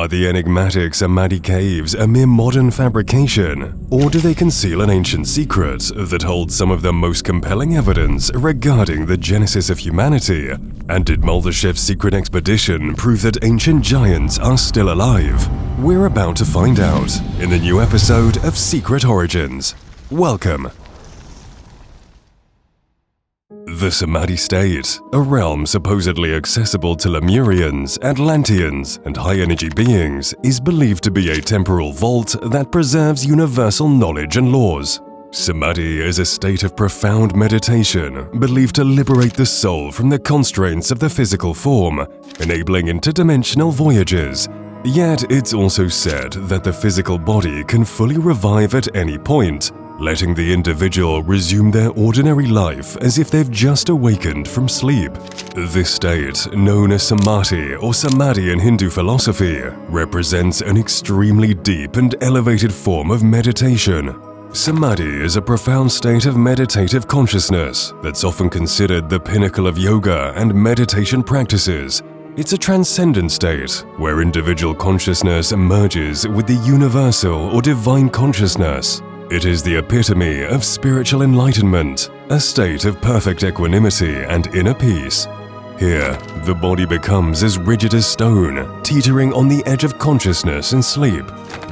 Are the enigmatic Samadhi Caves a mere modern fabrication, or do they conceal an ancient secret that holds some of the most compelling evidence regarding the genesis of humanity? And did Muldashev's secret expedition prove that ancient giants are still alive? We're about to find out in the new episode of Secret Origins. Welcome! The Samadhi State, a realm supposedly accessible to Lemurians, Atlanteans, and high-energy beings, is believed to be a temporal vault that preserves universal knowledge and laws. Samadhi is a state of profound meditation believed to liberate the soul from the constraints of the physical form, enabling interdimensional voyages. Yet it's also said that the physical body can fully revive at any point, letting the individual resume their ordinary life as if they've just awakened from sleep. This state, known as Samadhi or Samadhi in Hindu philosophy, represents an extremely deep and elevated form of meditation. Samadhi is a profound state of meditative consciousness that's often considered the pinnacle of yoga and meditation practices. It's a transcendent state where individual consciousness merges with the universal or divine consciousness. It is the epitome of spiritual enlightenment, a state of perfect equanimity and inner peace. Here, the body becomes as rigid as stone, teetering on the edge of consciousness and sleep.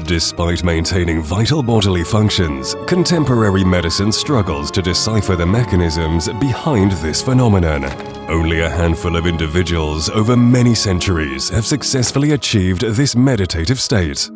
Despite maintaining vital bodily functions, contemporary medicine struggles to decipher the mechanisms behind this phenomenon. Only a handful of individuals over many centuries have successfully achieved this meditative state.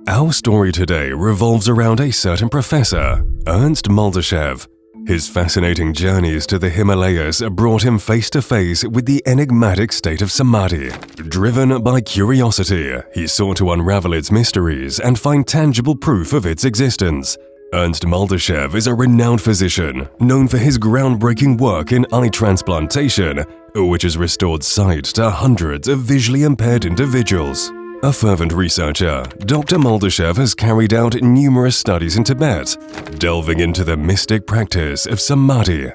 Our story today revolves around a certain professor, Ernst Muldashev. His fascinating journeys to the Himalayas brought him face to face with the enigmatic state of Samadhi. Driven by curiosity, he sought to unravel its mysteries and find tangible proof of its existence. Ernst Muldashev is a renowned physician, known for his groundbreaking work in eye transplantation, which has restored sight to hundreds of visually impaired individuals. A fervent researcher, Dr. Muldashev has carried out numerous studies in Tibet, delving into the mystic practice of Samadhi.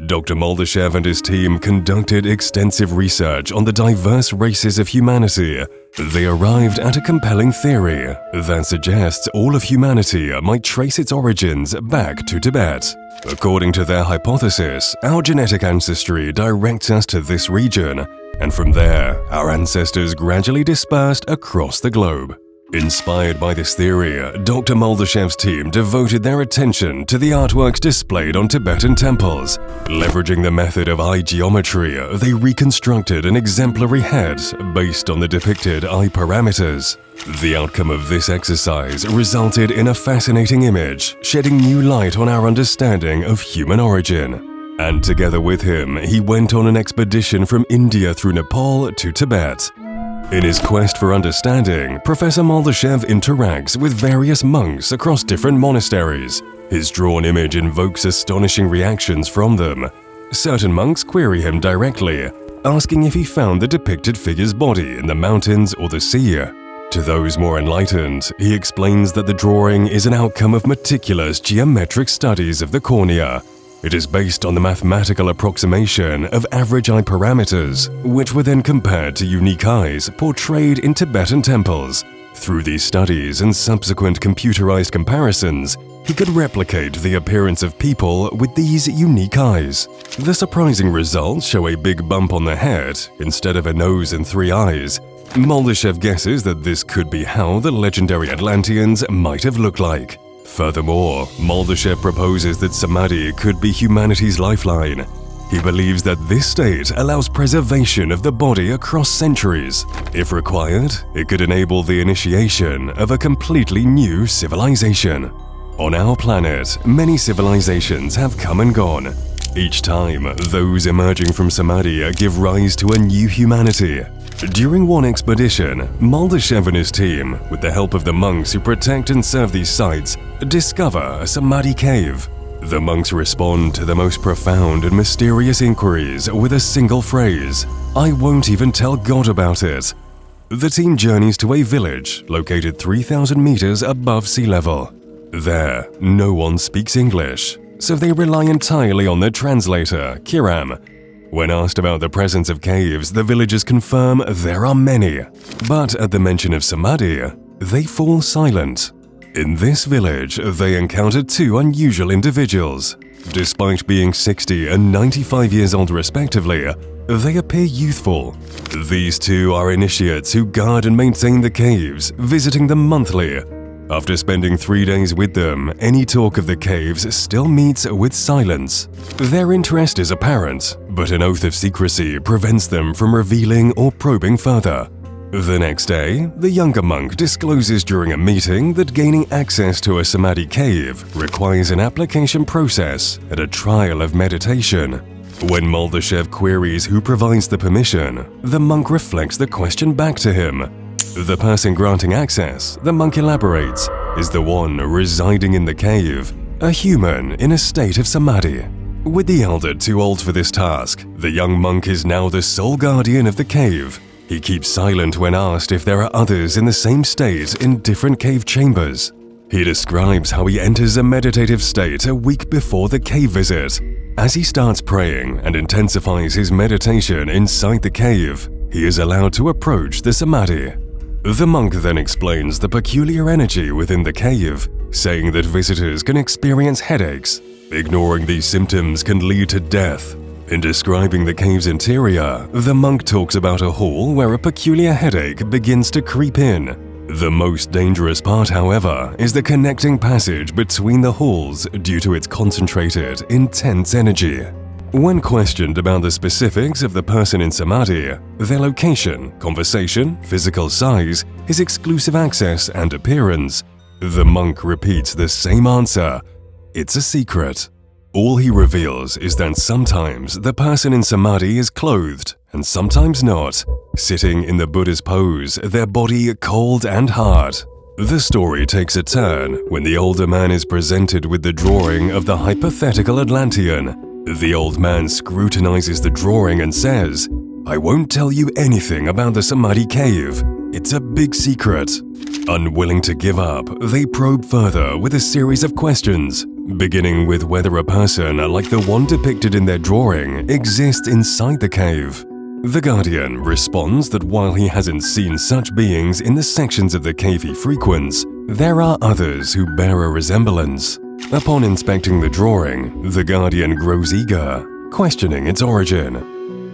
Dr. Muldashev and his team conducted extensive research on the diverse races of humanity. They arrived at a compelling theory that suggests all of humanity might trace its origins back to Tibet. According to their hypothesis, our genetic ancestry directs us to this region, and from there, our ancestors gradually dispersed across the globe. Inspired by this theory, Dr. Muldashev's team devoted their attention to the artworks displayed on Tibetan temples. Leveraging the method of eye geometry, they reconstructed an exemplary head based on the depicted eye parameters. The outcome of this exercise resulted in a fascinating image, shedding new light on our understanding of human origin. And together with him, he went on an expedition from India through Nepal to Tibet. In his quest for understanding, Professor Muldashev interacts with various monks across different monasteries. His drawn image invokes astonishing reactions from them. Certain monks query him directly, asking if he found the depicted figure's body in the mountains or the sea. To those more enlightened, he explains that the drawing is an outcome of meticulous geometric studies of the cornea. It is based on the mathematical approximation of average eye parameters, which were then compared to unique eyes portrayed in Tibetan temples. Through these studies and subsequent computerized comparisons, he could replicate the appearance of people with these unique eyes. The surprising results show a big bump on the head instead of a nose and three eyes. Muldashev guesses that this could be how the legendary Atlanteans might have looked like. Furthermore, Muldashev proposes that Samadhi could be humanity's lifeline. He believes that this state allows preservation of the body across centuries. If required, it could enable the initiation of a completely new civilization. On our planet, many civilizations have come and gone. Each time, those emerging from Samadhi give rise to a new humanity. During one expedition, Muldashev and his team, with the help of the monks who protect and serve these sites, discover a Samadhi cave. The monks respond to the most profound and mysterious inquiries with a single phrase, "I won't even tell God about it." The team journeys to a village located 3,000 meters above sea level. There, no one speaks English, so they rely entirely on their translator, Kiram. When asked about the presence of caves, the villagers confirm there are many. But at the mention of Samadhi, they fall silent. In this village, they encountered two unusual individuals. Despite being 60 and 95 years old respectively, they appear youthful. These two are initiates who guard and maintain the caves, visiting them monthly. After spending 3 days with them, any talk of the caves still meets with silence. Their interest is apparent, but an oath of secrecy prevents them from revealing or probing further. The next day, the younger monk discloses during a meeting that gaining access to a Samadhi cave requires an application process and a trial of meditation. When Muldashev queries who provides the permission, the monk reflects the question back to him. The person granting access, the monk elaborates, is the one residing in the cave, a human in a state of Samadhi. With the elder too old for this task, the young monk is now the sole guardian of the cave. He keeps silent when asked if there are others in the same state in different cave chambers. He describes how he enters a meditative state a week before the cave visit. As he starts praying and intensifies his meditation inside the cave, he is allowed to approach the Samadhi. The monk then explains the peculiar energy within the cave, saying that visitors can experience headaches. Ignoring these symptoms can lead to death. In describing the cave's interior, the monk talks about a hall where a peculiar headache begins to creep in. The most dangerous part, however, is the connecting passage between the halls due to its concentrated, intense energy. When questioned about the specifics of the person in Samadhi, their location, conversation, physical size, his exclusive access and appearance, the monk repeats the same answer: it's a secret. All he reveals is that sometimes the person in Samadhi is clothed and sometimes not, sitting in the Buddha's pose, their body cold and hard. The story takes a turn when the older man is presented with the drawing of the hypothetical Atlantean. The old man scrutinizes the drawing and says, "I won't tell you anything about the Samadhi cave. It's a big secret." Unwilling to give up, they probe further with a series of questions, beginning with whether a person like the one depicted in their drawing exists inside the cave. The guardian responds that while he hasn't seen such beings in the sections of the cave he frequents, there are others who bear a resemblance. Upon inspecting the drawing, the guardian grows eager, questioning its origin.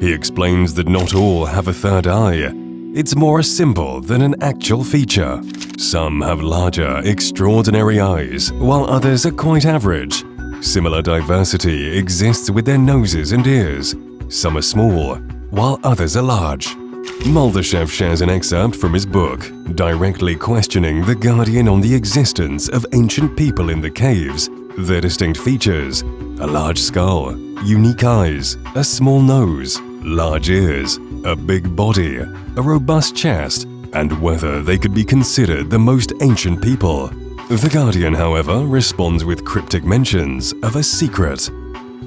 He explains that not all have a third eye. It's more a symbol than an actual feature. Some have larger, extraordinary eyes, while others are quite average. Similar diversity exists with their noses and ears. Some are small, while others are large. Muldashev shares an excerpt from his book, directly questioning the guardian on the existence of ancient people in the caves, their distinct features: a large skull, unique eyes, a small nose, large ears, a big body, a robust chest, and whether they could be considered the most ancient people. The guardian, however, responds with cryptic mentions of a secret.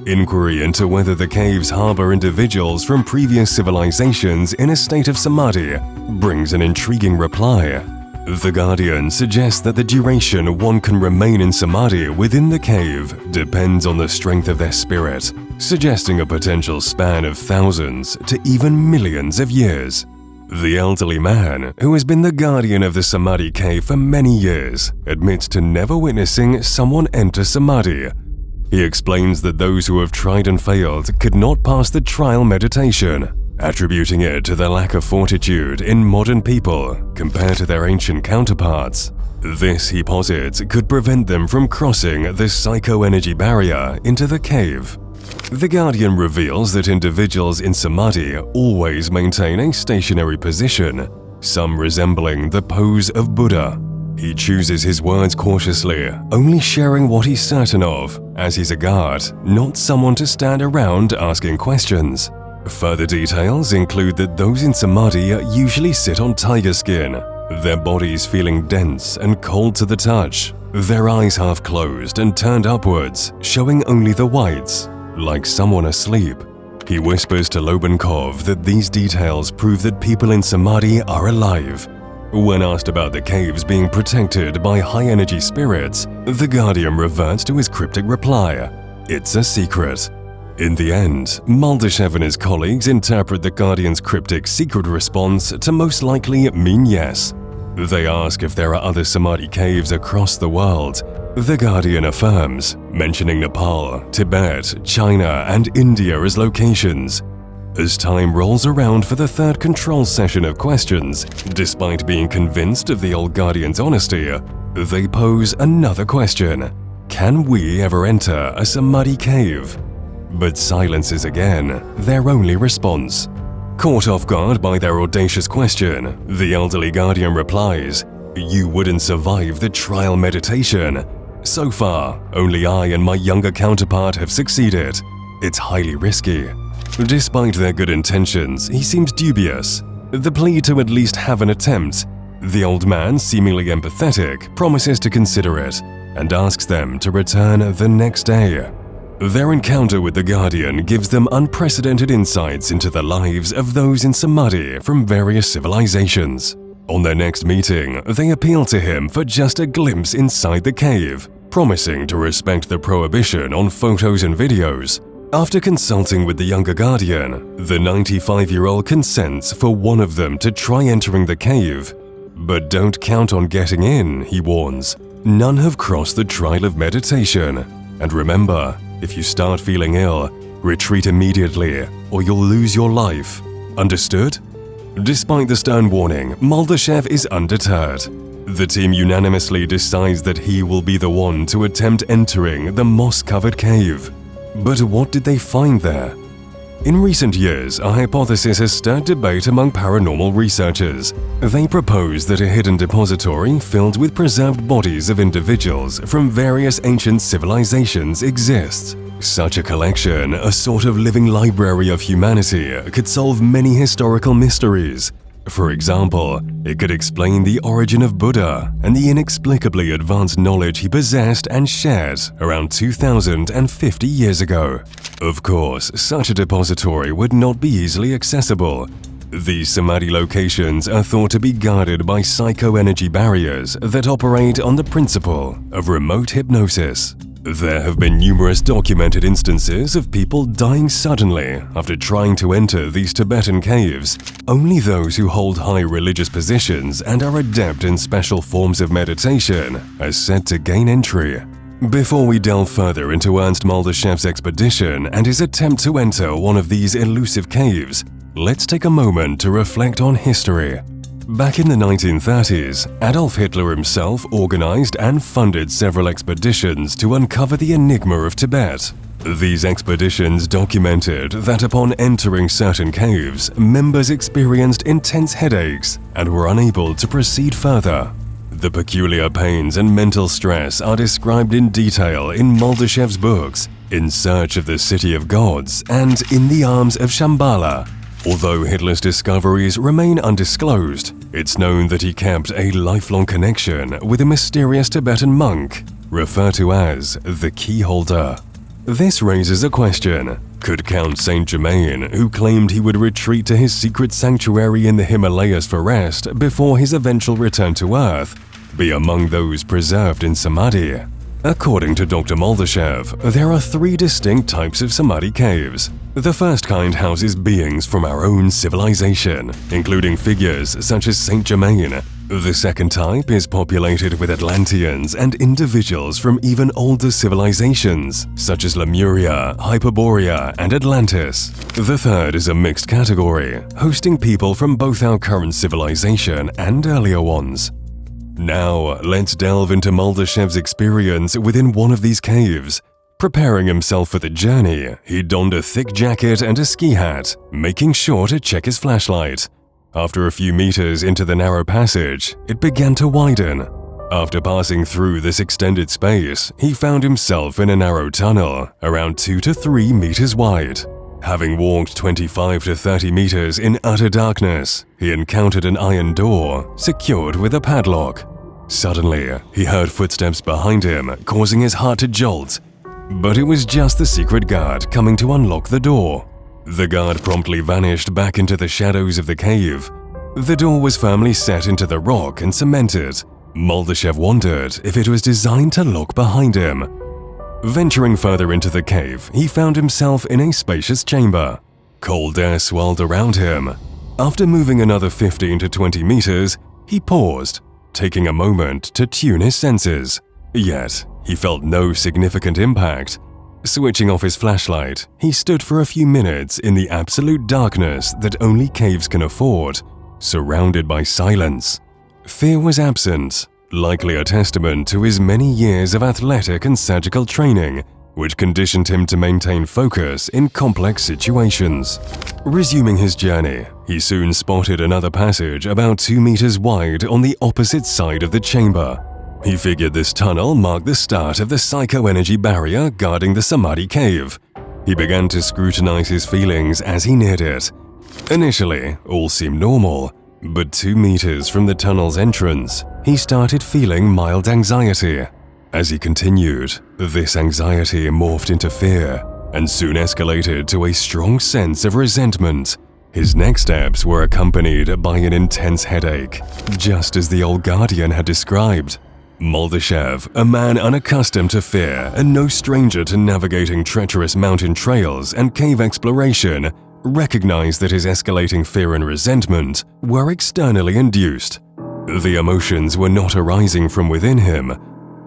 Inquiry into whether the caves harbor individuals from previous civilizations in a state of Samadhi brings an intriguing reply. The guardian suggests that the duration one can remain in Samadhi within the cave depends on the strength of their spirit, suggesting a potential span of thousands to even millions of years. The elderly man, who has been the guardian of the Samadhi cave for many years, admits to never witnessing someone enter Samadhi. He explains that those who have tried and failed could not pass the trial meditation, attributing it to the lack of fortitude in modern people compared to their ancient counterparts. This, he posits, could prevent them from crossing the psycho-energy barrier into the cave. The guardian reveals that individuals in Samadhi always maintain a stationary position, some resembling the pose of Buddha. He chooses his words cautiously, only sharing what he's certain of, as he's a guard, not someone to stand around asking questions. Further details include that those in Samadhi usually sit on tiger skin, their bodies feeling dense and cold to the touch, their eyes half closed and turned upwards, showing only the whites, like someone asleep. He whispers to Lobenkov that these details prove that people in Samadhi are alive. When asked about the caves being protected by high-energy spirits, the guardian reverts to his cryptic reply: "It's a secret." In the end, Muldashev and his colleagues interpret the Guardian's cryptic secret response to most likely mean yes. They ask if there are other Samadhi caves across the world. The Guardian affirms, mentioning Nepal, Tibet, China, and India as locations. As time rolls around for the third control session of questions, despite being convinced of the old Guardian's honesty, they pose another question. Can we ever enter a Samadhi cave? But silence is again their only response. Caught off guard by their audacious question, the elderly Guardian replies, "You wouldn't survive the trial meditation. So far, only I and my younger counterpart have succeeded. It's highly risky." Despite their good intentions, he seems dubious. The plea to at least have an attempt. The old man, seemingly empathetic, promises to consider it and asks them to return the next day. Their encounter with the Guardian gives them unprecedented insights into the lives of those in Samadhi from various civilizations. On their next meeting, they appeal to him for just a glimpse inside the cave, promising to respect the prohibition on photos and videos. After consulting with the younger Guardian, the 95-year-old consents for one of them to try entering the cave. But don't count on getting in, he warns. None have crossed the trial of meditation. And remember, if you start feeling ill, retreat immediately or you'll lose your life. Understood? Despite the stern warning, Muldashev is undeterred. The team unanimously decides that he will be the one to attempt entering the moss-covered cave. But what did they find there? In recent years, a hypothesis has stirred debate among paranormal researchers. They propose that a hidden depository filled with preserved bodies of individuals from various ancient civilizations exists. Such a collection, a sort of living library of humanity, could solve many historical mysteries. For example, it could explain the origin of Buddha and the inexplicably advanced knowledge he possessed and shared around 2,050 years ago. Of course, such a depository would not be easily accessible. These Samadhi locations are thought to be guarded by psycho-energy barriers that operate on the principle of remote hypnosis. There have been numerous documented instances of people dying suddenly after trying to enter these Tibetan caves. Only those who hold high religious positions and are adept in special forms of meditation are said to gain entry. Before we delve further into Ernst Muldashev's expedition and his attempt to enter one of these elusive caves, let's take a moment to reflect on history. Back in the 1930s, Adolf Hitler himself organized and funded several expeditions to uncover the enigma of Tibet. These expeditions documented that upon entering certain caves, members experienced intense headaches and were unable to proceed further. The peculiar pains and mental stress are described in detail in Muldashev's books, In Search of the City of Gods and In the Arms of Shambhala. Although Hitler's discoveries remain undisclosed, it's known that he kept a lifelong connection with a mysterious Tibetan monk, referred to as the Keyholder. This raises a question. Could Count Saint Germain, who claimed he would retreat to his secret sanctuary in the Himalayas for rest before his eventual return to Earth, be among those preserved in Samadhi? According to Dr. Muldashev, there are three distinct types of Samadhi caves. The first kind houses beings from our own civilization, including figures such as Saint Germain. The second type is populated with Atlanteans and individuals from even older civilizations, such as Lemuria, Hyperborea, and Atlantis. The third is a mixed category, hosting people from both our current civilization and earlier ones. Now, let's delve into Muldashev's experience within one of these caves. Preparing himself for the journey, he donned a thick jacket and a ski hat, making sure to check his flashlight. After a few meters into the narrow passage, it began to widen. After passing through this extended space, he found himself in a narrow tunnel, around 2 to 3 meters wide. Having walked 25 to 30 meters in utter darkness, he encountered an iron door, secured with a padlock. Suddenly, he heard footsteps behind him, causing his heart to jolt. But it was just the secret guard coming to unlock the door. The guard promptly vanished back into the shadows of the cave. The door was firmly set into the rock and cemented. Muldashev wondered if it was designed to lock behind him. Venturing further into the cave, he found himself in a spacious chamber. Cold air swirled around him. After moving another 15 to 20 meters, he paused, taking a moment to tune his senses. Yet, he felt no significant impact. Switching off his flashlight, he stood for a few minutes in the absolute darkness that only caves can afford, surrounded by silence. Fear was absent, likely a testament to his many years of athletic and surgical training, which conditioned him to maintain focus in complex situations. Resuming his journey, he soon spotted another passage about 2 meters wide on the opposite side of the chamber. He figured this tunnel marked the start of the psycho-energy barrier guarding the Samadhi Cave. He began to scrutinize his feelings as he neared it. Initially, all seemed normal, but 2 meters from the tunnel's entrance, he started feeling mild anxiety. As he continued, this anxiety morphed into fear and soon escalated to a strong sense of resentment. His next steps were accompanied by an intense headache, just as the old guardian had described. Muldashev, a man unaccustomed to fear and no stranger to navigating treacherous mountain trails and cave exploration, recognized that his escalating fear and resentment were externally induced. The emotions were not arising from within him.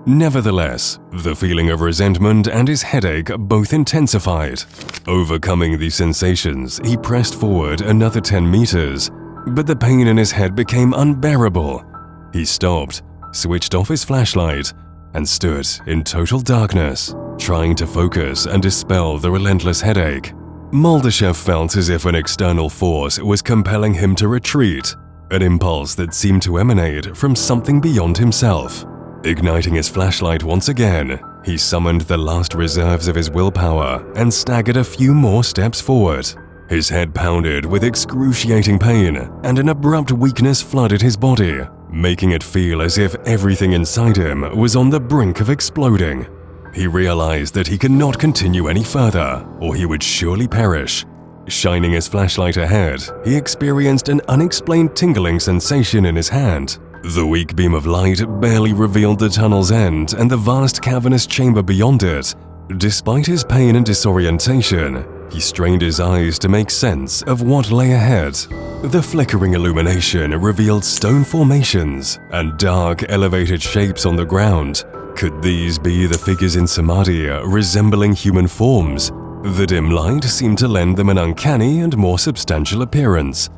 Nevertheless, the feeling of resentment and his headache both intensified. Overcoming these sensations, he pressed forward another 10 meters, but the pain in his head became unbearable. He stopped, switched off his flashlight, and stood in total darkness, trying to focus and dispel the relentless headache. Muldashev felt as if an external force was compelling him to retreat, an impulse that seemed to emanate from something beyond himself. Igniting his flashlight once again, he summoned the last reserves of his willpower and staggered a few more steps forward. His head pounded with excruciating pain, and an abrupt weakness flooded his body, making it feel as if everything inside him was on the brink of exploding. He realized that he could not continue any further, or he would surely perish. Shining his flashlight ahead, he experienced an unexplained tingling sensation in his hand. The weak beam of light barely revealed the tunnel's end and the vast cavernous chamber beyond it. Despite his pain and disorientation, he strained his eyes to make sense of what lay ahead. The flickering illumination revealed stone formations and dark, elevated shapes on the ground. Could these be the figures in Samadhi resembling human forms? The dim light seemed to lend them an uncanny and more substantial appearance.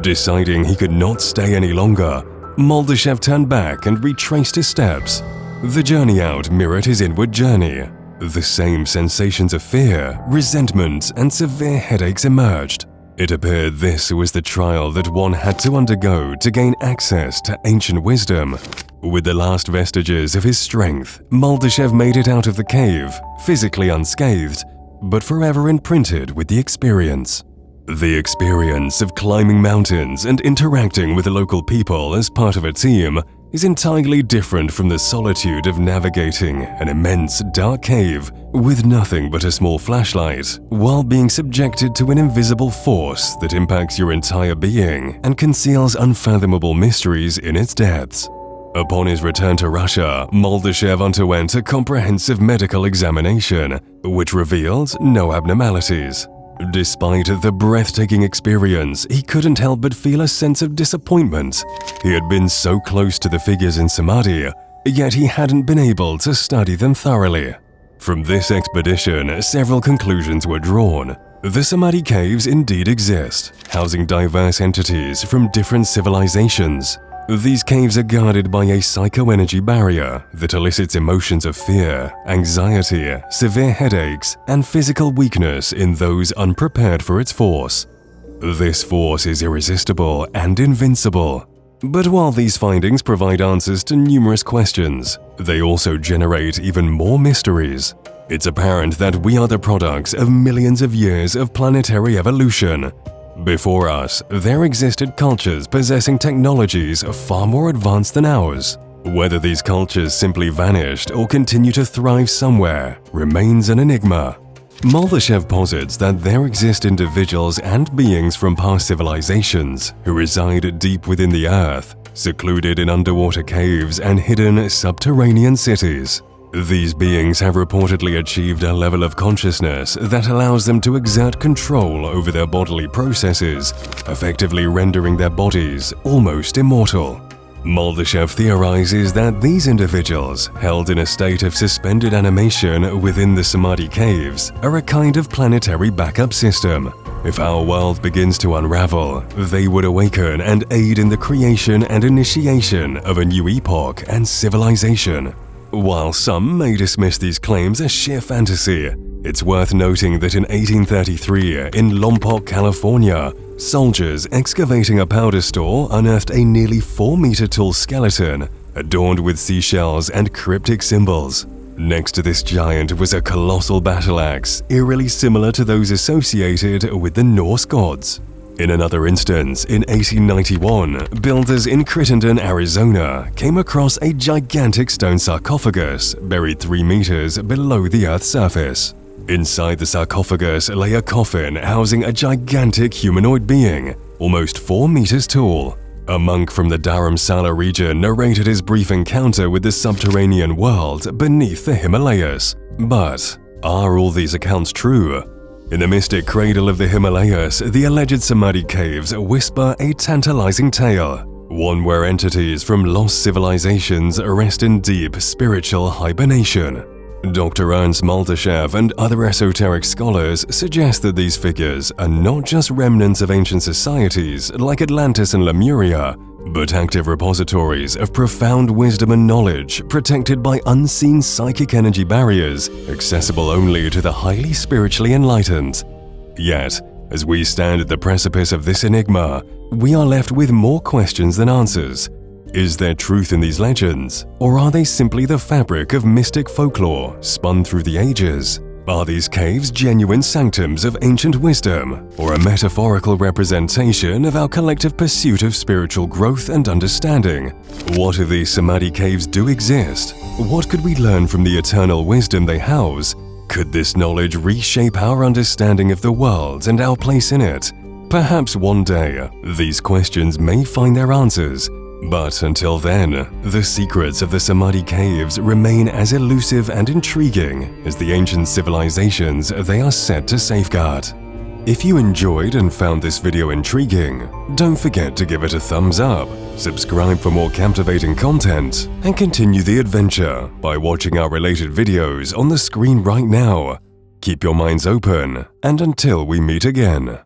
Deciding he could not stay any longer, Muldashev turned back and retraced his steps. The journey out mirrored his inward journey. The same sensations of fear, resentment, and severe headaches emerged. It appeared this was the trial that one had to undergo to gain access to ancient wisdom. With the last vestiges of his strength, Muldashev made it out of the cave, physically unscathed, but forever imprinted with the experience. The experience of climbing mountains and interacting with the local people as part of a team is entirely different from the solitude of navigating an immense dark cave with nothing but a small flashlight while being subjected to an invisible force that impacts your entire being and conceals unfathomable mysteries in its depths. Upon his return to Russia, Muldashev underwent a comprehensive medical examination, which revealed no abnormalities. Despite the breathtaking experience, he couldn't help but feel a sense of disappointment. He had been so close to the figures in Samadhi, yet he hadn't been able to study them thoroughly. From this expedition, several conclusions were drawn. The Samadhi Caves indeed exist, housing diverse entities from different civilizations. These caves are guarded by a psycho-energy barrier that elicits emotions of fear, anxiety, severe headaches, and physical weakness in those unprepared for its force. This force is irresistible and invincible. But while these findings provide answers to numerous questions, they also generate even more mysteries. It's apparent that we are the products of millions of years of planetary evolution. Before us, there existed cultures possessing technologies far more advanced than ours. Whether these cultures simply vanished or continue to thrive somewhere remains an enigma. Muldashev posits that there exist individuals and beings from past civilizations who reside deep within the earth, secluded in underwater caves and hidden subterranean cities. These beings have reportedly achieved a level of consciousness that allows them to exert control over their bodily processes, effectively rendering their bodies almost immortal. Muldashev theorizes that these individuals, held in a state of suspended animation within the Samadhi Caves, are a kind of planetary backup system. If our world begins to unravel, they would awaken and aid in the creation and initiation of a new epoch and civilization. While some may dismiss these claims as sheer fantasy, it's worth noting that in 1833, in Lompoc, California, soldiers excavating a powder store unearthed a nearly 4-meter tall skeleton adorned with seashells and cryptic symbols. Next to this giant was a colossal battle axe, eerily similar to those associated with the Norse gods. In another instance, in 1891, builders in Crittenden, Arizona, came across a gigantic stone sarcophagus buried 3 meters below the Earth's surface. Inside the sarcophagus lay a coffin housing a gigantic humanoid being, almost 4 meters tall. A monk from the Dharamsala region narrated his brief encounter with the subterranean world beneath the Himalayas. But are all these accounts true? In the mystic cradle of the Himalayas, the alleged Samadhi Caves whisper a tantalizing tale, one where entities from lost civilizations rest in deep spiritual hibernation. Dr. Ernst Muldashev and other esoteric scholars suggest that these figures are not just remnants of ancient societies like Atlantis and Lemuria, but active repositories of profound wisdom and knowledge protected by unseen psychic energy barriers accessible only to the highly spiritually enlightened. Yet, as we stand at the precipice of this enigma, we are left with more questions than answers. Is there truth in these legends, or are they simply the fabric of mystic folklore spun through the ages? Are these caves genuine sanctums of ancient wisdom, or a metaphorical representation of our collective pursuit of spiritual growth and understanding? What if these Samadhi Caves do exist? What could we learn from the eternal wisdom they house? Could this knowledge reshape our understanding of the world and our place in it? Perhaps one day, these questions may find their answers. But until then, the secrets of the Samadhi Caves remain as elusive and intriguing as the ancient civilizations they are set to safeguard. If you enjoyed and found this video intriguing, don't forget to give it a thumbs up, subscribe for more captivating content, and continue the adventure by watching our related videos on the screen right now. Keep your minds open, and until we meet again.